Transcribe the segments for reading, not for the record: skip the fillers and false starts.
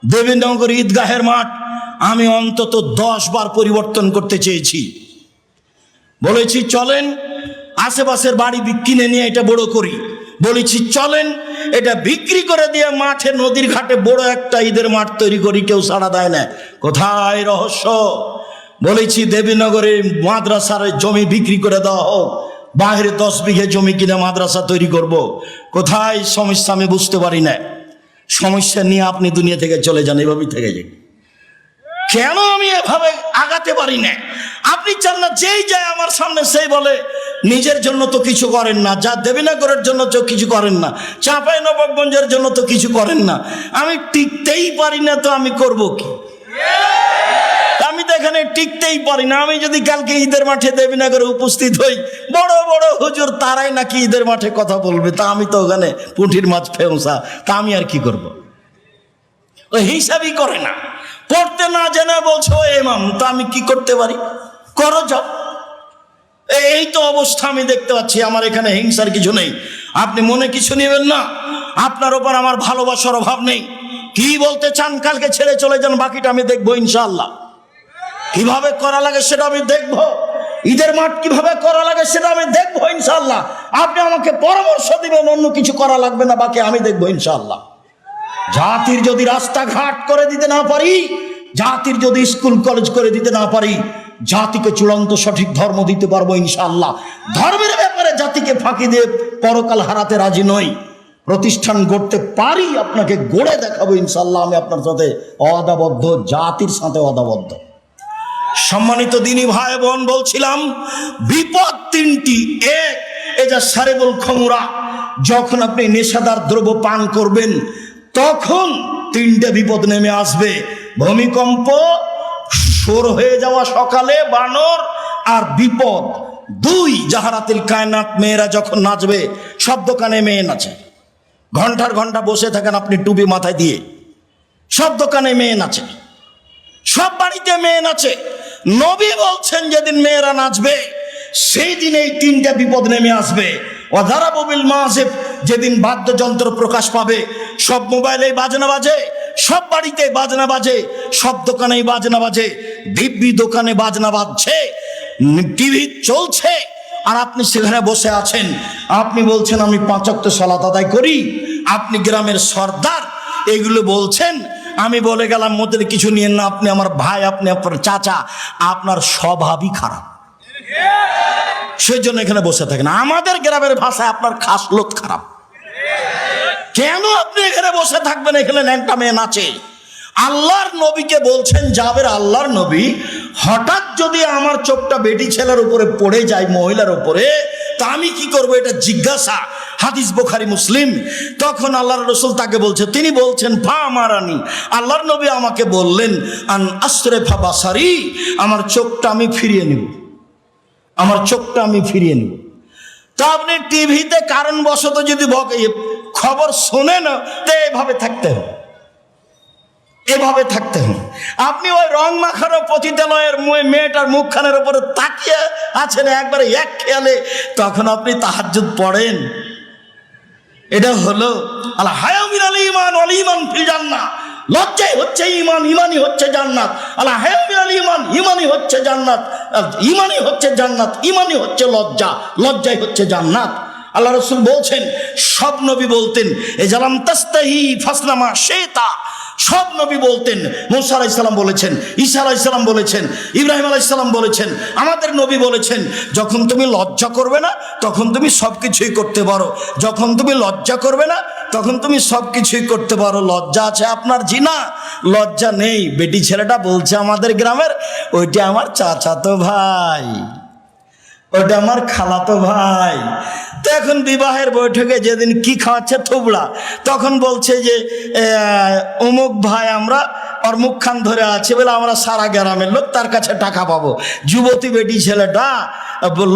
দেবীনগর ঈদগাহের মাঠ আমি অন্তত 10 বার পরিবর্তন করতে চেয়েছি। বলেছি চলেন আশেপাশের বাড়ি কিনে নিয়ে এটা বড় করি, বলেছি চলেন এটা বিক্রি করে দিয়ে মাঠে নদীর ঘাটে বড় একটা ঈদের মাঠ তৈরি করি, কেউ সাড়া দেয় না। কোথায় রহস্য? বলেছি দেবীনগরে মাদ্রাসার জমি বিক্রি করে দেওয়া হোক, বাইরে 10 বিঘে জমি কিনে মাদ্রাসা তৈরি করব। কোথায় সমস্যা আমি বুঝতে পারি না। সমস্যা নিয়ে আপনি দুনিয়া থেকে চলে যান, এভাবেই থেকে যান। কেন আমি এভাবে আগাতে পারি না? আপনি চান না যেই যায় আমার সামনে সেই বলে নিজের জন্য তো কিছু করেন না, যা দেবীনগরের জন্য তো কিছু করেন না, চাঁপাইনবাবগঞ্জের জন্য তো কিছু করেন না। আমি টিকতেই পারি না, তো আমি করব কি? আমি তো এখানে টিকতেই পারি না। আমি যদি কালকে ঈদের মাঠে দেবীনগরে উপস্থিত হই, বড় বড় হুজুর তারাই নাকি ঈদের মাঠে কথা বলবে, তা আমি তো ওখানে পুঁটির মাছ ফেউসা, তা আমি আর কি করব? ওই হিসাবই করে না, পড়তে না জেনে বলছো ইমাম, তা আমি কি করতে পারি? করো যাও। এই তো অবস্থা আমি দেখতে পাচ্ছি। আমার এখানে হিংসার কিছু নেই, আপনি মনে কিছু নেবেন না। আপনার ওপর আমার ভালোবাসার অভাব নেই। কি বলতে চান কালকে ছেড়ে চলে যান, বাকিটা আমি দেখবো ইনশাআল্লাহ। কিভাবে করা লাগে সেটা আমি দেখবো, ঈদের মাঠ কিভাবে করা লাগে সেটা আমি দেখবো ইনশাআল্লাহ। আপনি আমাকে পরামর্শ দিবেন, অন্য কিছু করা লাগবে না, বাকি আমি দেখবো ইনশাআল্লাহ। জাতির যদি রাস্তাঘাট করে দিতে না পারি, জাতির যদি স্কুল কলেজ করে দিতে না পারি, জাতিকে চূড়ান্ত সঠিক ধর্ম দিতে পারবো ইনশাআল্লাহ। ধর্মের ব্যাপারে জাতিকে ফাঁকি দিয়ে পরকাল হারাতে রাজি নই। প্রতিষ্ঠান গড়তে পারি, আপনাকে গড়ে দেখাবো ইনশাআল্লাহ। আমি আপনার সাথে অদাবদ্ধ, জাতির সাথে অদাবদ্ধ। সম্মানিত দিনী ভাই বোন, বলছিলাম বিপদ 3টি। এক, এই যে সারেবুল খমুরা, যখন আপনি নেশাদার দ্রব্য পান করবেন তখন 3টে বিপদ নেমে আসবে। ভূমিকম্প, সর হয়ে যাওয়া সকালে বানর, আর বিপদ। 2, জাহারাতিল কায়নাত, মেয়েরা যখন নাচবে, সব দোকানে মেয়ে নাচে, ঘন্টার ঘন্টা বসে থাকেন আপনি টুপি মাথায় দিয়ে, সব দোকানে মেয়ে নাচে, সব বাড়িতে মেয়ে নাচে। নবী বলছেন যেদিন মেয়েরা নাচবে সেই দিন এই 3টে বিপদ নেমে আসবে। ওয়াদারাবু বিল মাযিব, যেদিন বাদ্যযন্ত্র প্রকাশ পাবে, সব মোবাইলেই বাজনা বাজে, সব বাড়িতে বাজনা বাজে, সব দোকানেই বাজনা বাজে, দিব্যি দোকানে বাজনা বাজছে, টিভি চলছে, আর আপনি সেখানে বসে আছেন। আপনি বলছেন আমি 5 ওয়াক্ত সালাত আদায় করি, আপনি গ্রামের সর্দার, এগুলো বলছেন। আমি বলে গেলাম মধ্যে কিছু নিয়েন না, আপনি আমার ভাই, আপনি আপনার চাচা, আপনার স্বভাবই খারাপ, সেই জন্য এখানে বসে থাকেন। আমাদের গ্রামের ভাষায় আপনার খাসলত খারাপ। কেন আপনি এখানে বসে থাকবেন? এখানে ল্যাংটা মেয়ে নাচে। আল্লাহর নবীকে বলছেন, যাবের আল্লাহর নবী, হঠাৎ যদি আমার চোখটা বেটি ছেলের উপরে পড়ে যায়, মহিলার উপরে, তা আমি কি করবো? এটা জিজ্ঞাসা। হাদিস বুখারী মুসলিম। তখন আল্লাহর রাসূল তাকে বলছে, তিনি বলছেন ফা আমারানি, আল্লাহর নবী আমাকে বললেন আন আসরিফা বাসারি, আমার চোখটা আমি ফিরিয়ে নিব, আমার চোখটা আমি ফিরিয়ে নিব। তা আপনি টিভিতে কারণবশত যদি খবর শোনেন, তো এভাবে থাকতে হবে, এভাবে থাকতে হবে। আপনি ওই রং মাখানো পতিতালয়ের মেয়েটার মুখখানের উপরে তাকিয়ে আছেন একবারে এক খেয়ালে, তখন আপনি তাহাজ্জুদ পড়েন। এটা হলো আল হায়া মিনাল ঈমান ওয়াল ঈমান ফিল জান্নাহ। লজ্জাই হচ্ছে ঈমান, ঈমানই হচ্ছে জান্নাত। আল হায়া মিনাল ঈমান, ঈমানই হচ্ছে জান্নাত, ঈমানই হচ্ছে জান্নাত, ঈমানই হচ্ছে লজ্জা, লজ্জাই হচ্ছে জান্নাত। আল্লাহ রাসূল বলছেন, সব নবী বলতেন এজালাম তাস্তাহি ফাসনামা শেতা। সব নবী বলতেন, মুসা আলাইহিস সালাম বলেছেন, ঈসা আলাইহিস সালাম বলেছেন, ইব্রাহিম আলাইহিস সালাম বলেছেন, আমাদের নবী বলেছেন, যখন তুমি লজ্জা করবে না তখন তুমি সব কিছুই করতে পারো, যখন তুমি লজ্জা করবে না তখন তুমি সব কিছুই করতে পারো। লজ্জা আছে আপনার? জিনা, লজ্জা নেই। বেটি ছেলেটা বলছে আমাদের গ্রামের, ওইটা আমার চাচাতো ভাই, ওটা আমার খালাতো ভাই। তো এখন বিবাহের বৈঠকে যেদিন কি খাওয়াচ্ছে থুবড়া, তখন বলছে যে অমুক ভাই, আমরা ওর মুখখান ধরে আছে বলে আমরা সারা গ্রামের লোক তার কাছে টাকা পাবো। যুবতী বেটি ছেলেটা,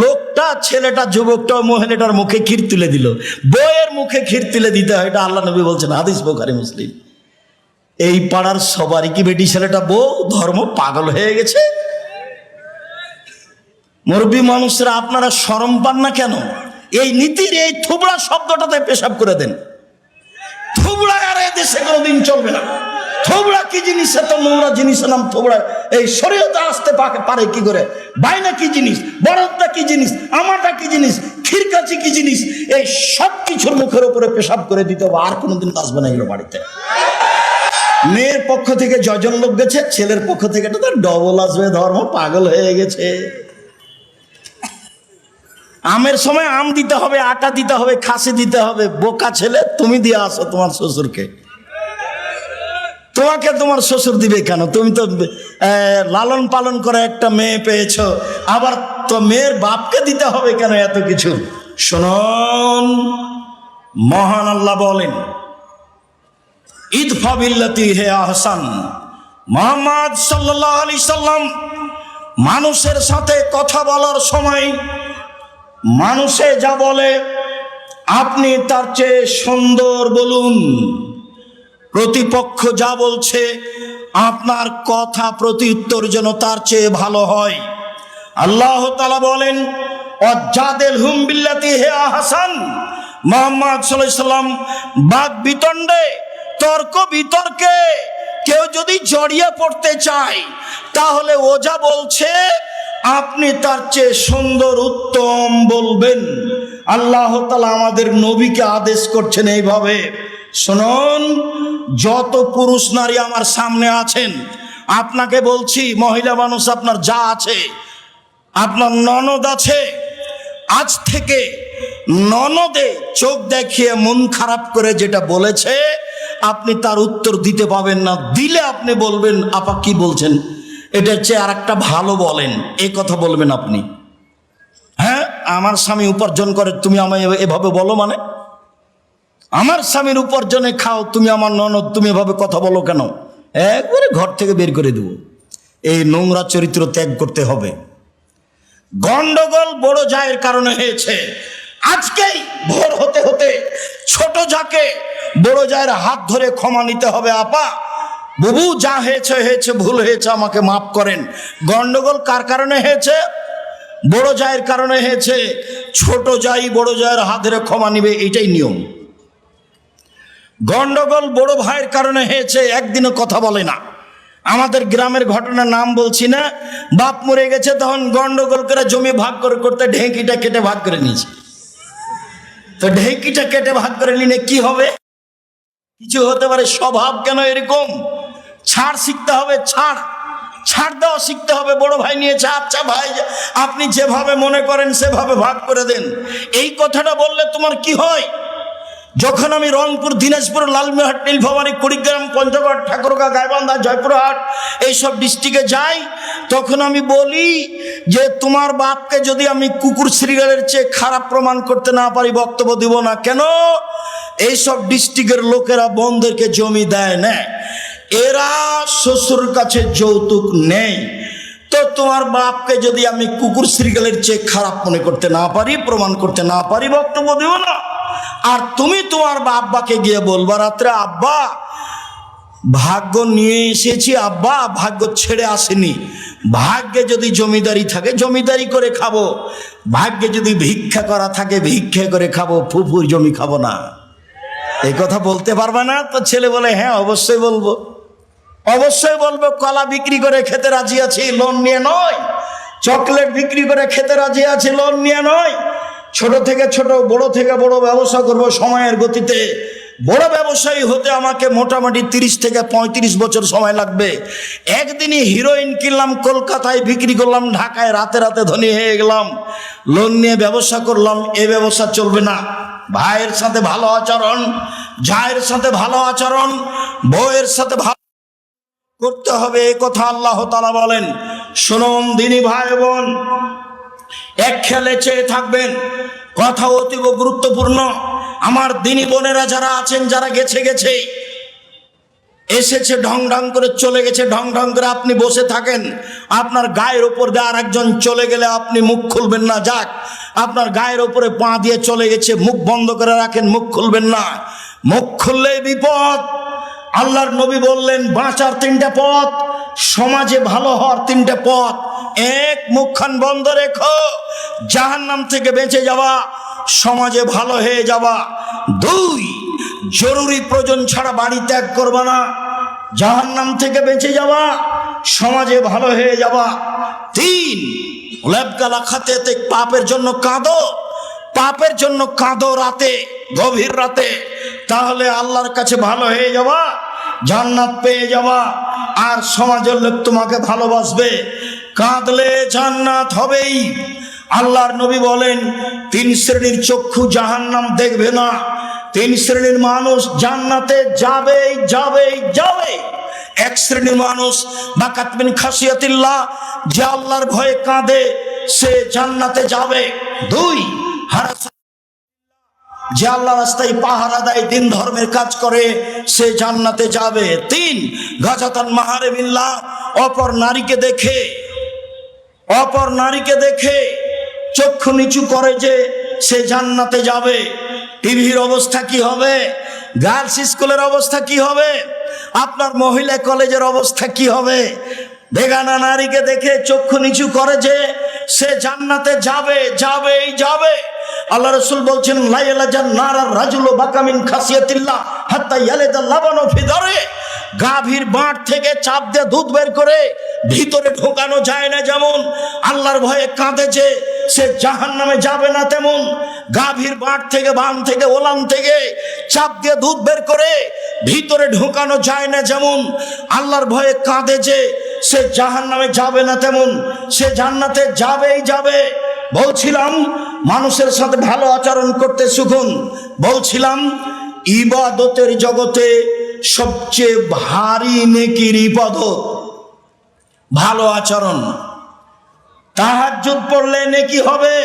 লোকটা, ছেলেটা, যুবকটা মহিলাটার মুখে ক্ষীর তুলে দিল। বউয়ের মুখে ক্ষীর তুলে দিতে হয়, এটা আল্লাহ নবী বলছেন, হাদিস বুখারী মুসলিম। এই পাড়ার সবারই কি বেটি ছেলেটা বউ ধর্ম পাগল হয়ে গেছে? মুরব্বী মানুষরা, আপনারা শরম পান না কেন? এই নীতির এই থুবড়া শব্দটাতে পেশাব করে দেন। থুবড়া আর এই দেশে কোনোদিন চলবে না। থোবড়া কি জিনিস? এত নোংরা জিনিসের নাম থোবড়া এই শরীয়তে আসতে পারে কি করে? বাইনা কি জিনিস? বরদটা কি জিনিস? আমাটা কি জিনিস? খিরকাচি কি জিনিস? এই সব কিছুর মুখের উপরে পেশাব করে দিতে হবে, আর কোনোদিন আসবে না এগুলো বাড়িতে। মেয়ের পক্ষ থেকে যজন লোক গেছে, ছেলের পক্ষ থেকে তো ডবল আসবে। ধর্ম পাগল হয়ে গেছে। আমের সময় আম দিতে হবে, আটা দিতে হবে, খাসি দিতে হবে। বোকা ছেলে, তুমি দিয়ে আসো তোমার শ্বশুরকে। তোমাকে তোমার শ্বশুর দিবে কেন? তুমি তো লালন পালন করে একটা মেয়ে পেয়েছো, আবার তো মেয়ের বাপকে দিতে হবে কেন এত কিছু? শুনুন, মহান আল্লাহ বলেন, ইদফা বিল্লাতি হে আহসান। মুহাম্মদ সাল্লাল্লাহু আলাইহি সাল্লাম মানুষের সাথে কথা বলার সময় মানুষে যা বলে আপনি তার চেয়ে সুন্দর বলুন। প্রতিপক্ষ যা বলছে আপনার কথা প্রতি উত্তর যেন তার চেয়ে ভালো হয়। আল্লাহ তাআলা বলেন, ওয়াজাদিলহুম বিল্লাতি হে আহসান। মুহাম্মদ সাল্লাল্লাহু আলাইহি সাল্লাম বাদ বিতণ্ডে, তর্ক বিতর্কে কেউ যদি জড়িয়ে পড়তে চায়, তাহলে ও যা বলছে আপনি তার চেয়ে সুন্দর উত্তম বলবেন। আল্লাহ তাআলা আমাদের নবীকে আদেশ করছেন এইভাবে। শুনুন, যত পুরুষ নারী আমার সামনে আছেন, আপনাকে বলছি, মহিলা মানুষ আপনার যা আছে, আপনার ননদ আছে, আজ থেকে ননদে চোখ দেখিয়ে মন খারাপ করে যেটা বলেছে আপনি তার উত্তর দিতে পাবেন না। দিলে আপনি বলবেন, আপা কি বলছেন, এটা হচ্ছে আর একটা ভালো বলেন, এই কথা বলবেন আপনি। হ্যাঁ, আমার স্বামী উপার্জন করে, তুমি আমায় এভাবে বলো? মানে আমার স্বামীর উপার্জনে খাও, তুমি আমার ননদ, তুমি এভাবে কথা বলো কেন? একবারে ঘর থেকে বের করে দেব। এই নোংরা চরিত্র ত্যাগ করতে হবে। গন্ডগোল বড় জায়ের কারণে হয়েছে। আজকেই ভোর হতে হতে ছোট যাকে বড় জায়ের হাত ধরে ক্ষমা নিতে হবে। আপা, বুবু, যা হয়েছে হয়েছে, ভুল হয়েছে, আমাকে মাফ করেন। গন্ডগোল কার কারণে হয়েছে? বড় জায়ের কারণে হয়েছে। ছোট জাই বড় জায়ের হাত ধরে ক্ষমা নিবে, এটাই নিয়ম। গন্ডগোল বড় ভাইয়ের কারণে হয়েছে, একদিনও কথা বলে না। আমাদের গ্রামের ঘটনার নাম বলছি না। বাপ মরে গেছে, তখন গন্ডগোল করে জমি ভাগ করে করতে ঢেঁকিটা কেটে ভাগ করে নিয়েছে। তো ঢেঁকিটা কেটে ভাগ করে নিলে কি হবে? কিছু হতে পারে। স্বভাব কেন এরকম? ছাড় শিখতে হবে, ছাড় দেওয়া শিখতে হবে। বড় ভাই নিয়েছে, আচ্ছা ভাই আপনি যেভাবে মনে করেন সেভাবে ভাগ করে দেন। এই কথাটা বললে তোমার কি হয়? যখন আমি রংপুর, দিনাজপুর, লালমিরহাট, নীলফামারী, কুড়িগ্রাম, পঞ্চগড়, ঠাকুরগাঁ, গাইবান্ধা, জয়পুরহাট এইসব ডিস্ট্রিক্টে যাই, তখন আমি বলি যে তোমার বাপকে যদি আমি কুকুর শ্রীগালের চেয়ে খারাপ প্রমাণ করতে না পারি, বক্তব্য দিব না। কেন? এইসব ডিস্ট্রিক্টের লোকেরা বোনদেরকে জমি দেয় না, এরা শ্বশুর কাছে যৌতুক নেই। তো তোমার বাপকে যদি আমি কুকুর শ্রীগালের চেয়ে খারাপ মনে করতে না পারি, প্রমাণ করতে না পারি, বক্তব্য দিব না। আর তুমি তোমার আব্বাকে গিয়ে বলবা রাত্রে, আব্বা ভাগ্য নিয়ে এসেছি, আব্বা ভাগ্য ছেড়ে আসেনি। ভাগ্যে যদি জমিদারি থাকে জমিদারি করে খাবো, ভাগ্যে যদি ভিক্ষা করা থাকে ভিক্ষা করে খাবো, ফুফুর জমি খাবো না। এই কথা বলতে পারবা না? তো ছেলে বলে, হ্যাঁ অবশ্যই বলবো, অবশ্যই বলবো। কলা বিক্রি করে খেতে রাজি আছি, লোন নিয়ে নয়। চকলেট বিক্রি করে খেতে রাজি আছি, লোন নিয়ে নয়। ছোট থেকে ছোট, বড় থেকে বড় ব্যবসা করব সময়ের গতিতে। বড় ব্যবসায়ী হতে আমাকে মোটামুটি 30 থেকে 35 বছর সময় লাগবে। একদিনই হিরোইন কিনলাম, কলকাতায় বিক্রি করলাম, ঢাকায় রাতে রাতে ধনী হয়ে গেলাম। লোন নিয়ে ব্যবসা করলাম, এ ব্যবসা চলবে না। ভাইয়ের সাথে ভালো আচরণ, জায়ের সাথে ভালো আচরণ, বউয়ের সাথে ভালো করতে হবে, এ কথা আল্লাহ তাআলা বলেন। শুনুন দিনী ভাই বোন, এক খেলে চেয়ে থাকবেন, কথা অতীব গুরুত্বপূর্ণ। আমার দিনী বোনেরা যারা আছেন, যারা গেছে এসেছে, ঢং ঢং করে চলে গেছে, ঢং ঢং করে আপনি বসে থাকেন, আপনার গায়ের ওপর দিয়ে আর একজন চলে গেলে আপনি মুখ খুলবেন না। যাক, আপনার গায়ের ওপরে পা দিয়ে চলে গেছে, মুখ বন্ধ করে রাখেন, মুখ খুলবেন না। মুখ খুললেই বিপদ। আল্লাহর নবী বললেন, বাঁচার 3টে পথ, সমাজে ভালো হওয়ার 3টে পথ। 1, মুখখান বন্ধ রেখো, জাহান্নাম থেকে বেঁচে যাওয়া, সমাজে ভালো হয়ে যাওয়া। 2, জরুরি প্রয়োজন ছাড়া বাড়ি ত্যাগ করবা না। জাহান্নাম থেকে বেঁচে যাওয়া, সমাজে ভালো হয়ে যাওয়া। 3, লেবগালা খাতে পাপের জন্য কাঁদো, পাপের জন্য কাঁদো রাতে, গভীর রাতে, তাহলে আল্লাহর কাছে ভালো হয়ে যাওয়া, জান্নাত পেয়ে যাওয়া, আর সমাজের লোক তোমাকে ভালোবাসবে। কাঁদলে জান্নাত হবেই। আল্লাহর নবী বলেন 3 শ্রেণীর চক্ষু জাহান্নাম দেখবে না, 3 শ্রেণীর মানুষ জান্নাতে যাবেই যাবেই যাবে। 1 শ্রেণীর মানুষ বাকাত মিন খাসিয়াতিল্লাহ, যে আল্লাহর ভয়ে কাঁদে সে জান্নাতে যাবে। 2, যে আল্লাহ রাস্তায় পাহারা দেয়, দিন ধর্মের কাজ করে, সে জান্নাতে যাবে। 3, গাজাতান মাহারিমিল্লাহ, অপর নারীকে দেখে চক্ষু নিচু করে যে, সে জান্নাতে যাবে। টিভির অবস্থা কি হবে? গার্লস স্কুলের অবস্থা কি হবে? আপনার মহিলা কলেজের অবস্থা কি হবে? বেগানা নারীকে দেখে চক্ষু নিচু করে যে, সে জান্নাতে যাবে যাবেই যাবে। আল্লাহ রাসূল বলছেন লা ইয়ালাজান নারার রাজুলু বাকামিন খাসিয়াতিল্লাহ হাত্তা ইয়ালাদা লাবানু ফি দারে। গাভীর বাঁট থেকে চাপ দিয়ে দুধ বের করে ভিতরে ঢোকানো যায় না, যেমন আল্লাহর ভয়ে কাঁদে যে সে জাহান্নামে যাবে না, তেমন গাভীর বাঁট থেকে, বাম থেকে, ওলান থেকে চাপ দিয়ে দুধ বের করে ভিতরে ঢোকানো যায় না, যেমন আল্লাহর ভয়ে কাঁদে যে সে জাহান্নামে যাবে না, তেমন সে জান্নাতে যাবেই যাবে। বলছিলাম মানুষের সাথে ভালো আচরণ করতে শিখুন। বলছিলাম ইবাদতের জগতে সবচেয়ে ভারী নেকির ইবাদত ভালো আচরণ। তাহাজ্জুদ পড়লে নেকি হবে,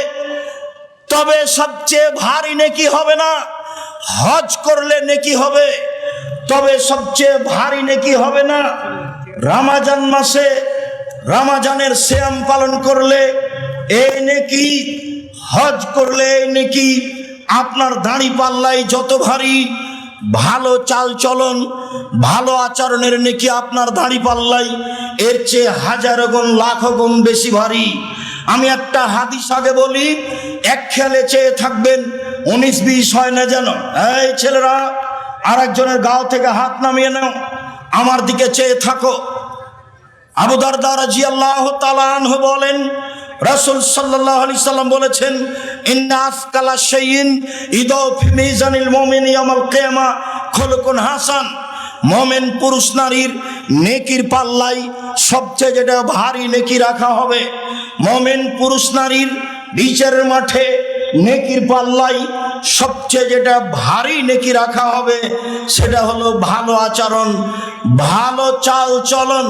তবে সবচেয়ে ভারী নেকি হবে না। হজ করলে নেকি হবে, তবে সবচেয়ে ভারী নেকি হবে না। রমজান মাসে রমজানের সিয়াম পালন করলে এই নেকি, হজ করলে এই নেকি। আপনার দাড়ি পাল্লাই যত ভারী, ভালো চাল চলন, ভালো আচরণের নেকি আপনার দাড়ি পাল্লাই এর চেয়ে 1000 গুণ, লাখ গুণ বেশি ভারী। আমি একটা হাদিস আগে বলি, এক খেয়ালে চেয়ে থাকবেন, 19-20 হয় না যেন। এই ছেলেরা, আর একজনের গাও থেকে হাত নামিয়ে নাও, আমার দিকে চেয়ে থাকো। আবু দারদা রাদিয়াল্লাহু তাআলা আনহু বলেন, রাসূল সাল্লাল্লাহু আলাইহি সাল্লাম বলেছেন, ইন্না আসকালা শাইইন ইদা ফি মিজানিল মুমিনি ইয়াউমাল কিয়ামা খুলুকুন হাসান। মুমিন পুরুষ নারীর নেকির পাল্লাই সবচেয়ে যেটা ভারী নেকি রাখা হবে। মুমিন পুরুষ নারীর বিচারের মাঠে নেকির পাল্লাই সবচেয়ে যেটা ভারী নেকি রাখা হবে, সেটা হলো ভালো আচরণ, ভালো চাল চলন।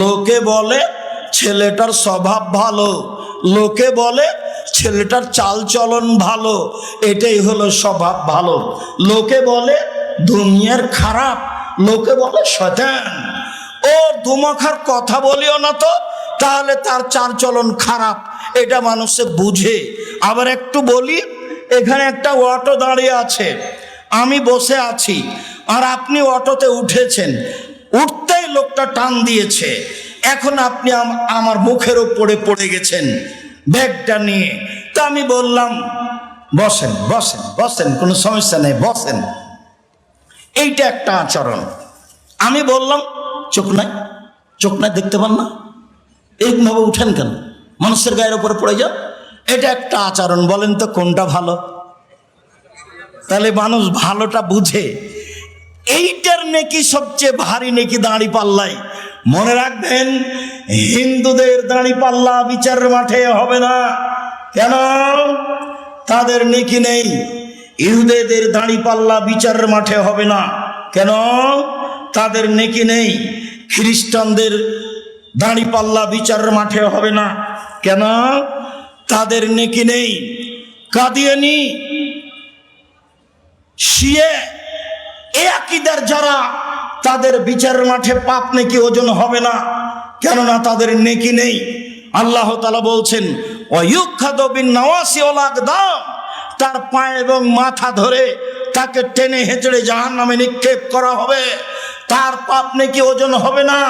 লোকে বলে ছেলেটার স্বভাব ভালো, লোকে বলে ছেলেটার চাল চলন ভালো, এটাই হলো স্বভাব ভালো। লোকে বলে দুনিয়ার খারাপ, লোকে বলে শয়তান। ও দুমুখার কথা বলিও না তো, তাহলে তার চাল চলন খারাপ, এটা মানুষে বুঝে। আবার একটু বলি, এখানে একটা অটো দাঁড়িয়ে আছে, আমি বসে আছি, আর আপনি অটোতে উঠেছেন, উঠতেই লোকটা টান দিয়েছে, এখন আপনি আমার মুখের উপরে পড়ে গেছেন ব্যাগটা নিয়ে। তা আমি বললাম বসেন বসেন বসেন, কোনো সমস্যা নেই, বসেন। এইটা একটা আচরণ। আমি বললাম চোখ নাই, চোখ নাই, দেখতে পান না, এইভাবে উঠেন কেন, মানুষের গায়ের উপরে পড়ে যান, এটা একটা আচরণ। বলেন তো কোনটা ভালো? তাহলে মানুষ ভালোটা বুঝে। এইটার নেকি সবচেয়ে ভারী নেকি দাঁড়ি পাল্লাই। মনে রাখবেন, হিন্দুদের দাঁড়ি পাল্লা বিচারের মাঠে হবে না। কেন? তাদের নেকি নেই। ইহুদিদের দাঁড়ি পাল্লা বিচারের মাঠে হবে না। কেন? তাদের নেকি নেই। খ্রিস্টানদের দাঁড়ি পাল্লা বিচারের মাঠে হবে না। কেন? তাদের নেকি নেই। কাদিয়ানি, শিয়ে, এ আকীদার যারা, তাদের বিচারের মাঠে পাপ নেকি ওজন হবে না, কেননা তাদের নেকি নেই। আল্লাহ তাআলা বলছেন ওয়ায়ুখাযু বিন-নাওয়াসি ওয়াল আকদাম, তার পা এবং মাথা ধরে তাকে টেনে হেঁচড়ে জাহান্নামে নিক্ষেপ করা হবে, তার পাপ নেকি ওজন হবে না।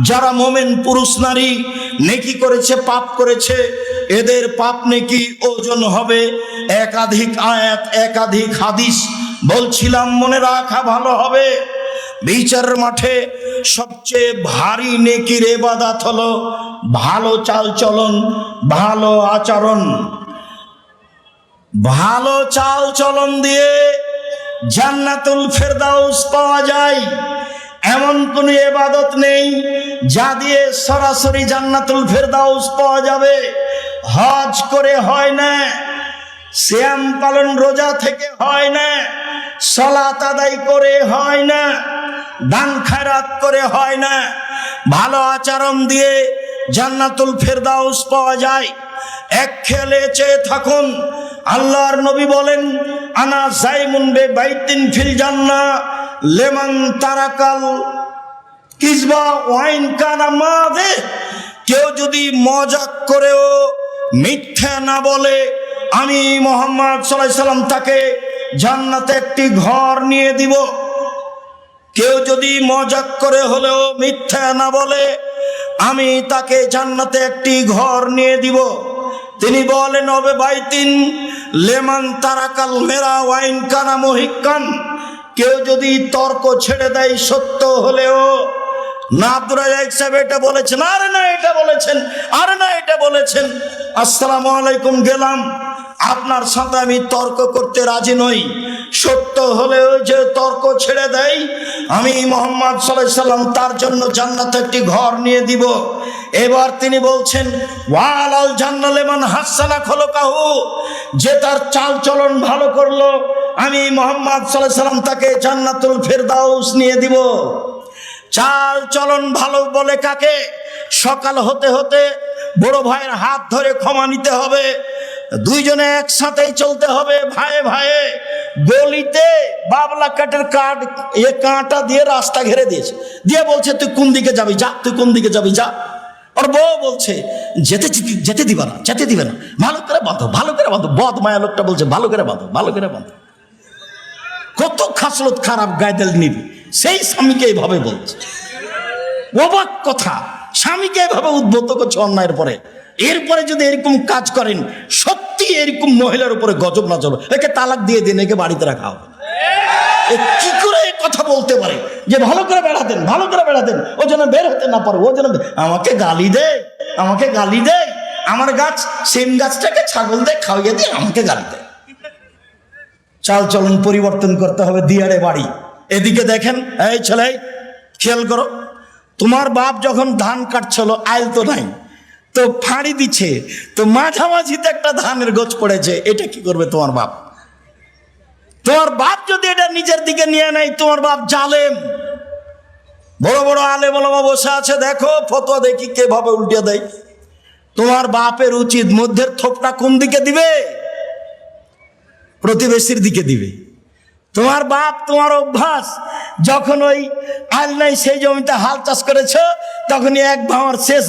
যারা মুমিন পুরুষ নারী নেকি করেছে, পাপ করেছে, এদের পাপ নেকি ওজন হবে। একাধিক আয়াত, একাধিক হাদিস বলছিলাম, মনে রাখা ভালো হবে। বিচারের মাঠে সবচেয়ে ভারী নেকির ইবাদত হলো ভালো চালচলন, ভালো আচরণ। ভালো চালচলন দিয়ে জান্নাতুল ফেরদাউস পাওয়া যায়। এমন কোন ইবাদত নেই যা দিয়ে সরাসরি জান্নাতুল ফেরদাউস পাওয়া যাবে। হজ করে হয় না, সিয়াম পালন রোজা থেকে হয় না, সালাত আদায় করে হয় না, দান খায়রাত করে হয় না। ভালো আচরণ দিয়ে জান্নাতুল ফেরদাউস পাওয়া যায়। এক খেলে চেয়ে থাকুন। আল্লাহর নবী বলেন, আনা জাইমুন বে বাইতিন ফিল জান্নাহ লেমান তারাকাল কিসবা ওয়াইন কানা মাযে। কেউ যদি মজাক করেও মিথ্যা না বলে, আমি মুহাম্মদ সাল্লাল্লাহু আলাইহি সাল্লাম তাকে জান্নাতে একটি ঘর নিয়ে দিব। কেউ যদি মজাক করে হলেও মিথ্যা না বলে, আমি তাকে জান্নাতে একটি ঘর নিয়ে দিব। তিনি বলেন, হবে বাইতিন লেমান তারাকাল মেরা ওয়াইন কানা মুহিক্কান। কেউ যদি তর্ক ছেড়ে দেয় সত্য হলেও। না আব্দুর রাজ্জাক সাহেব এটা বলেছেন, আরে না এটা বলেছেন, আরে না এটা বলেছেন, আসসালামু আলাইকুম গেলাম, আপনার সাথে আমি তর্ক করতে রাজি নই। সত্য হলেও যে তর্ক ছেড়ে দেয়, আমি মুহাম্মদ সাল্লাল্লাহু আলাইহি সাল্লাম তার জন্য জান্নাতে একটি ঘর নিয়ে দিব। এবার তিনি বলছেন, ওয়ালাল জান্নাত লিমান হাসানা খলকাহু। যে তার চাল চলন ভালো করলো, আমি মুহাম্মদ সাল্লাল্লাহু আলাইহি সাল্লাম তাকে জান্নাতুল ফেরদাউস নিয়ে দিব। চাল চলন ভালো বলে কাকে? সকাল হতে হতে বড় ভাইয়ের হাত ধরে ক্ষমা নিতে হবে, দুইজনে একসাথেই চলতে হবে ভাইয়ে ভাইয়ে। গলিতে বাবলা কাঠের কাঁটা দিয়ে রাস্তা ঘিরে দিয়েছে, দিয়ে বলছে তুই কোন দিকে যাবি যা, তুই কোন দিকে যাবি যা। ওর বউ বলছে যেতে দিবা না, যেতে দিবে না, ভালো করে বাঁধো, ভালো করে বাঁধো। বদ মায়া লোকটা বলছে ভালো করে বাঁধো, ভালো করে বাঁধো। কত খাসলত খারাপ গায়দেল নিবি, সেই স্বামীকে এইভাবে বলছে। অবাক কথা, স্বামীকে এভাবে উদ্বুদ্ধ করছে অন্যায়ের পরে। এরপরে যদি এরকম কাজ করেন, সত্যি এরকম মহিলার উপরে গজব না চলো, একে তালাক দিয়ে দিন, একে বাড়িতে রাখা হবে। কি করে কথা বলতে পারে যে ভালো করে বেড়াতেন, ভালো করে বেড়াতেন, ও যেন বের হতে না পারে, ও যেন আমাকে গালি দেয়, আমাকে গালি দেয়, আমার গাছ সেম গাছটাকে ছাগল দিয়ে খাওয়াইয়ে দিয়ে আমাকে গালি দেয়। চাল চলন পরিবর্তন করতে হবে। দিয়ারে বাড়ি এদিকে দেখেন, এই ছেলে খেয়াল করো, তোমার বাপ যখন ধান কাটছিল আইল তো নাই, তো ফাঁড়ি দিচ্ছে, তো মাঝামাঝিতে একটা ধানের গোছ পড়েছে, এটা কি করবে তোমার বাপ? তোমার বাপ যদি এটা নিজের দিকে নিয়ে নেয়, তোমার বাপ জালেম। বড় বড় আলেম ওলামা বসে আছে, দেখো ফতোয়া দেখি কে ভাবে উল্টিয়ে দেয়। তোমার বাপের উচিত মধ্যের থোপটা কোন দিকে দিবে? প্রতিবেশীর দিকে দিবে। তোমার বাপ, তোমার অভ্যাস, যখন ওই আল নাই সেই জমিতে হাল চাষ করেছ, তখনই এক ভাঙর শেষ